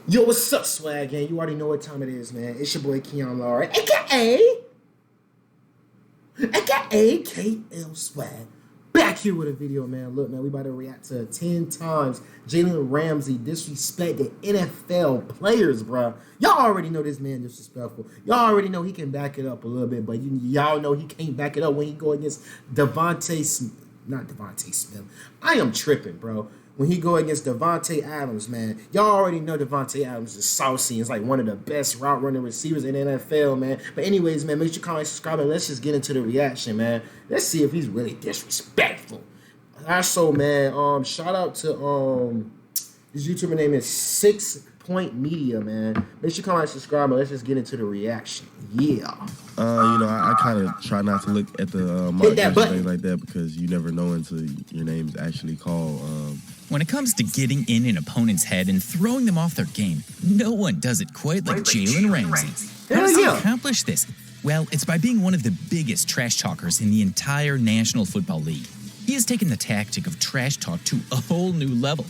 Yo, what's up, swag gang? You already know what time it is, man. It's your boy Keon Laura, aka KL Swag. Back here with a video, man. Look, man, we about to react to 10 times Jalen Ramsey disrespected NFL players, bro. Y'all already know this man disrespectful. Y'all already know he can back it up a little bit, but y'all know he can't back it up when he go against not Devontae Smith. I am tripping, bro. When he go against Devontae Adams, man, y'all already know Devontae Adams is saucy. He's like one of the best route running receivers in the NFL, man. But anyways, man, make sure you comment, subscribe, and let's just get into the reaction, man. Let's see if he's really disrespectful. Also, man, shout out to his YouTuber name is 6 Point Media, man. Make sure you comment, subscribe, and let's just get into the reaction. Yeah. I kind of try not to look at the markers and things like that because you never know until your name's actually called. When it comes to getting in an opponent's head and throwing them off their game, no one does it quite like Jalen Ramsey. How does he accomplish this? Well, it's by being one of the biggest trash talkers in the entire National Football League. He has taken the tactic of trash talk to a whole new level.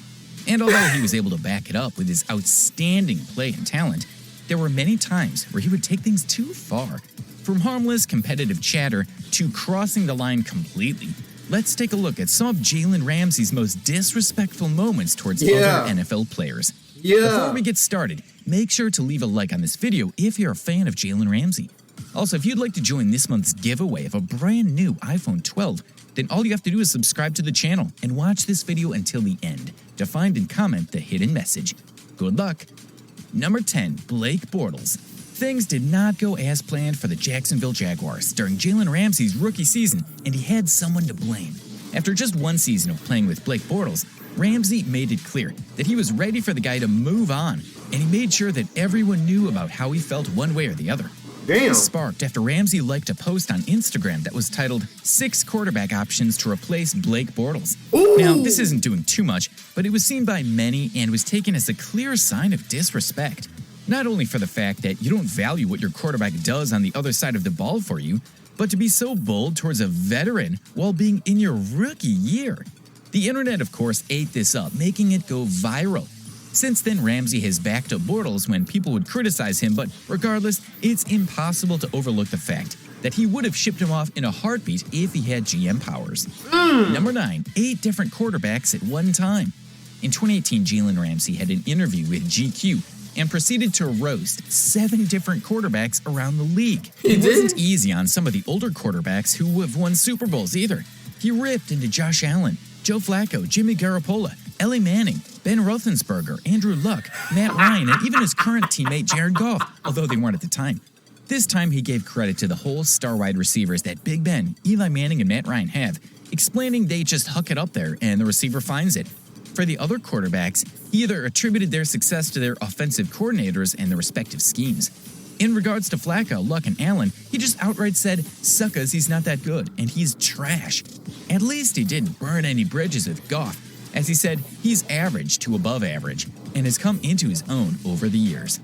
And although he was able to back it up with his outstanding play and talent, there were many times where he would take things too far. From harmless competitive chatter to crossing the line completely. Let's take a look at some of Jalen Ramsey's most disrespectful moments towards other NFL players. Before we get started, make sure to leave a like on this video if you're a fan of Jalen Ramsey. Also, if you'd like to join this month's giveaway of a brand new iPhone 12, then all you have to do is subscribe to the channel and watch this video until the end to find and comment the hidden message. Good luck! Number 10. Blake Bortles. Things did not go as planned for the Jacksonville Jaguars during Jalen Ramsey's rookie season, and he had someone to blame. After just one season of playing with Blake Bortles, Ramsey made it clear that he was ready for the guy to move on, and he made sure that everyone knew about how he felt one way or the other. This sparked after Ramsey liked a post on Instagram that was titled 6 quarterback options to replace Blake Bortles. Now, this isn't doing too much, but it was seen by many and was taken as a clear sign of disrespect. Not only for the fact that you don't value what your quarterback does on the other side of the ball for you, but to be so bold towards a veteran while being in your rookie year. The internet, of course, ate this up, making it go viral. Since then, Ramsey has backed up Bortles when people would criticize him, but regardless, it's impossible to overlook the fact that he would have shipped him off in a heartbeat if he had GM powers. Number 9. 8 different quarterbacks at one time. In 2018, Jalen Ramsey had an interview with GQ and proceeded to roast 7 different quarterbacks around the league. It wasn't easy on some of the older quarterbacks who have won Super Bowls either. He ripped into Josh Allen, Joe Flacco, Jimmy Garoppolo, Eli Manning, Ben Roethlisberger, Andrew Luck, Matt Ryan, and even his current teammate Jared Goff, although they weren't at the time. This time he gave credit to the whole star wide receivers that Big Ben, Eli Manning, and Matt Ryan have, explaining they just huck it up there and the receiver finds it. For the other quarterbacks, he either attributed their success to their offensive coordinators and their respective schemes. In regards to Flacco, Luck, and Allen, he just outright said, "Suckers, he's not that good, and he's trash." At least he didn't burn any bridges with Goff, as he said he's average to above average, and has come into his own over the years.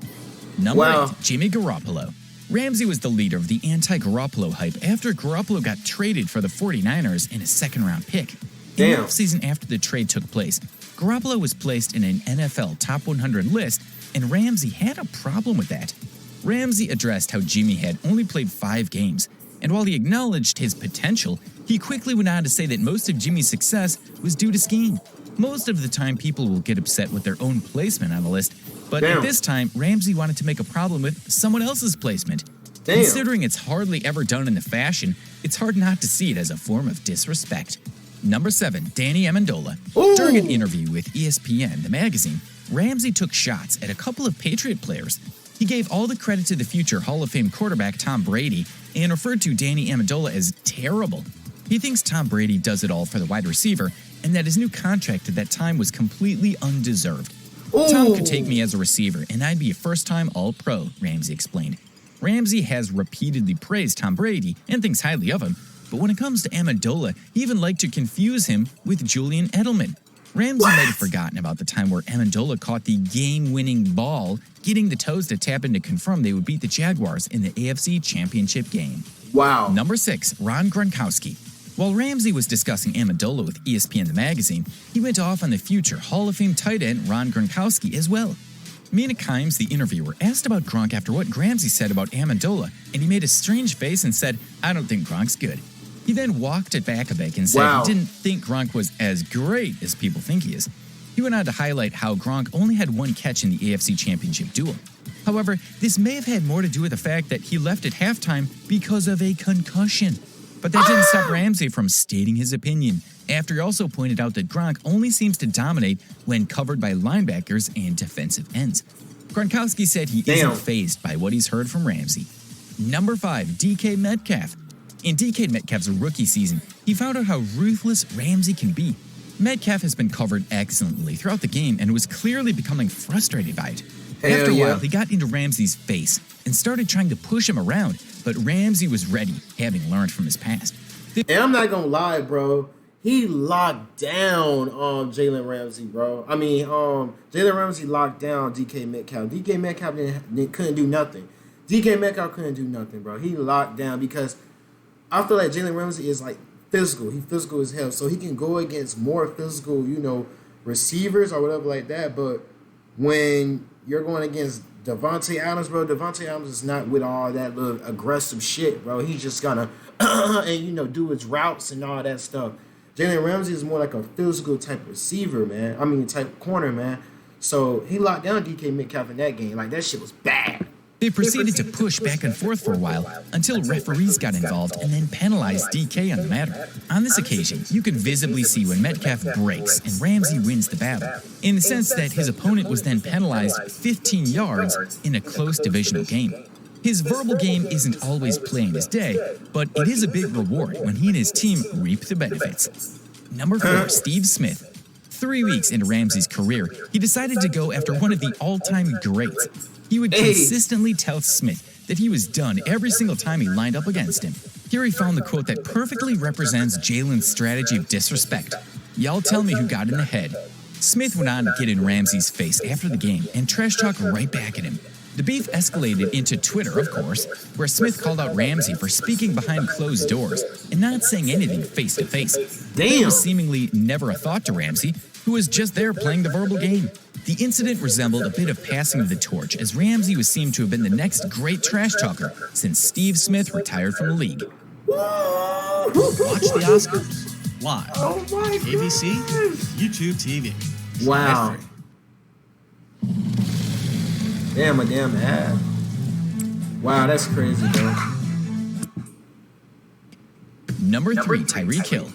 Number 8. Jimmy Garoppolo. Ramsey was the leader of the anti-Garoppolo hype after Garoppolo got traded for the 49ers in a second-round pick. In the offseason after the trade took place, Garoppolo was placed in an NFL Top 100 list, and Ramsey had a problem with that. Ramsey addressed how Jimmy had only played 5 games, and while he acknowledged his potential, he quickly went on to say that most of Jimmy's success was due to scheme. Most of the time, people will get upset with their own placement on the list, but at this time, Ramsey wanted to make a problem with someone else's placement. Considering it's hardly ever done in the fashion, it's hard not to see it as a form of disrespect. Number 7. Danny Amendola. During an interview with ESPN, the magazine, Ramsey took shots at a couple of Patriot players. He gave all the credit to the future Hall of Fame quarterback Tom Brady and referred to Danny Amendola as terrible. He thinks Tom Brady does it all for the wide receiver and that his new contract at that time was completely undeserved. Tom could take me as a receiver and I'd be a first-time All-Pro, Ramsey explained. Ramsey has repeatedly praised Tom Brady and thinks highly of him, but when it comes to Amendola, he even liked to confuse him with Julian Edelman. Ramsey might have forgotten about the time where Amendola caught the game-winning ball, getting the toes to tap in to confirm they would beat the Jaguars in the AFC Championship game. Number 6. Ron Gronkowski. While Ramsey was discussing Amendola with ESPN the magazine, he went off on the future Hall of Fame tight end Ron Gronkowski as well. Mina Kimes, the interviewer, asked about Gronk after what Ramsey said about Amendola, and he made a strange face and said, "I don't think Gronk's good." He then walked it back a bit and said he didn't think Gronk was as great as people think he is. He went on to highlight how Gronk only had one catch in the AFC Championship duel. However, this may have had more to do with the fact that he left at halftime because of a concussion. But that didn't stop Ramsey from stating his opinion, after he also pointed out that Gronk only seems to dominate when covered by linebackers and defensive ends. Gronkowski said he isn't fazed by what he's heard from Ramsey. Number 5, DK Metcalf. In DK Metcalf's rookie season, he found out how ruthless Ramsey can be. Metcalf has been covered excellently throughout the game and was clearly becoming frustrated by it. After a while, he got into Ramsey's face and started trying to push him around, but Ramsey was ready, having learned from his past. And I'm not gonna lie, bro. He locked down Jalen Ramsey, bro. I mean, Jalen Ramsey locked down DK Metcalf. DK Metcalf couldn't do nothing. DK Metcalf couldn't do nothing, bro. He locked down because I feel like Jalen Ramsey is like physical. He physical as hell, so he can go against more physical, receivers or whatever like that. But when you're going against Devontae Adams, bro, Devontae Adams is not with all that little aggressive shit, bro. He's just gonna and do his routes and all that stuff. Jalen Ramsey is more like a physical type receiver, man. I mean, type corner, man. So he locked down DK Metcalf in that game. Like, that shit was bad. They proceeded to push back and forth for a while until referees got involved and then penalized DK on the matter. On this occasion, you could visibly see when Metcalf breaks and Ramsey wins the battle, in the sense that his opponent was then penalized 15 yards in a close divisional game. His verbal game isn't always plain as day, but it is a big reward when he and his team reap the benefits. Number 4, Steve Smith. 3 weeks into Ramsey's career, he decided to go after one of the all-time greats. He would consistently tell Smith that he was done every single time he lined up against him. Here he found the quote that perfectly represents Jalen's strategy of disrespect. "Y'all tell me who got in the head." Smith went on to get in Ramsey's face after the game and trash talk right back at him. The beef escalated into Twitter, of course, where Smith called out Ramsey for speaking behind closed doors and not saying anything face-to-face. It was seemingly never a thought to Ramsey, who was just there playing the verbal game. The incident resembled a bit of passing of the torch, as Ramsey was seen to have been the next great trash talker since Steve Smith retired from the league. Watch the Oscars live. ABC, YouTube TV. Wow. Damn, a damn ad. Wow, that's crazy, bro. Number 3, Tyreek Hill.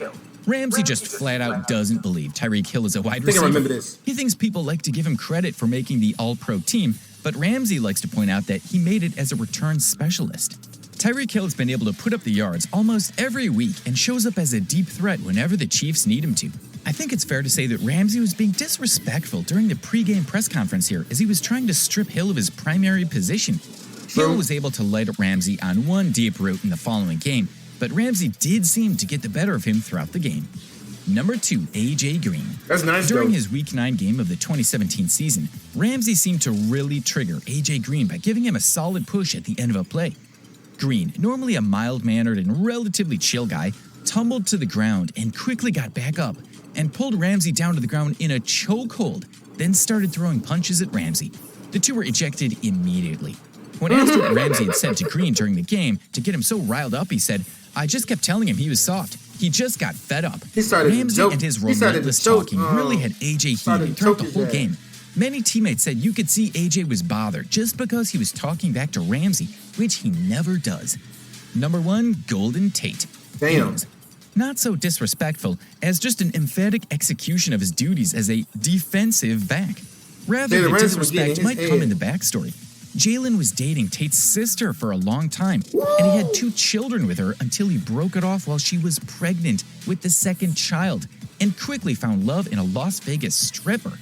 Ramsey just flat out doesn't believe Tyreek Hill is a wide receiver. I remember this. He thinks people like to give him credit for making the All-Pro team, but Ramsey likes to point out that he made it as a return specialist. Tyreek Hill has been able to put up the yards almost every week and shows up as a deep threat whenever the Chiefs need him to. I think it's fair to say that Ramsey was being disrespectful during the pregame press conference here, as he was trying to strip Hill of his primary position. Hill was able to light up Ramsey on one deep route in the following game, but Ramsey did seem to get the better of him throughout the game. Number 2, A.J. Green. That's nice, During though. his Week 9 game of the 2017 season, Ramsey seemed to really trigger A.J. Green by giving him a solid push at the end of a play. Green, normally a mild-mannered and relatively chill guy, tumbled to the ground and quickly got back up and pulled Ramsey down to the ground in a chokehold, then started throwing punches at Ramsey. The two were ejected immediately. When asked what Ramsey had said to Green during the game to get him so riled up, he said, "I just kept telling him he was soft. He just got fed up." Ramsey and his relentless talking really had AJ heated throughout the whole game. Many teammates said you could see AJ was bothered just because he was talking back to Ramsey, which he never does. Number 1, Golden Tate. Damn. Not so disrespectful as just an emphatic execution of his duties as a defensive back. Rather, the disrespect might come in the backstory. Jalen was dating Tate's sister for a long time, and he had 2 children with her until he broke it off while she was pregnant with the second child, and quickly found love in a Las Vegas stripper.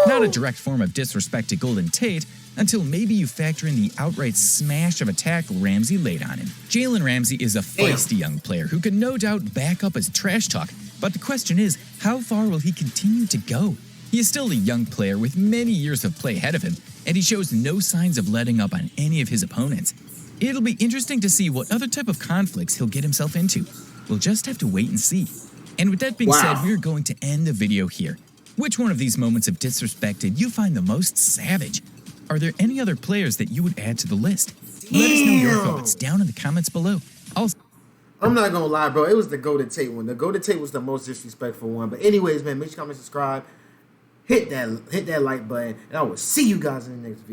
Not a direct form of disrespect to Golden Tate, until maybe you factor in the outright smash of a tackle Ramsey laid on him. Jalen Ramsey is a feisty young player who can no doubt back up his trash talk, but the question is, how far will he continue to go? He is still a young player with many years of play ahead of him, and he shows no signs of letting up on any of his opponents. It'll be interesting to see what other type of conflicts he'll get himself into. We'll just have to wait and see. And with that being said, we're going to end the video here. Which one of these moments of disrespect did you find the most savage? Are there any other players that you would add to the list? Let us know your thoughts down in the comments below. I'm not gonna lie, bro. It was the Golden Tate one. The Golden Tate was the most disrespectful one. But anyways, man, make sure you comment, subscribe, hit that like button, and I will see you guys in the next video.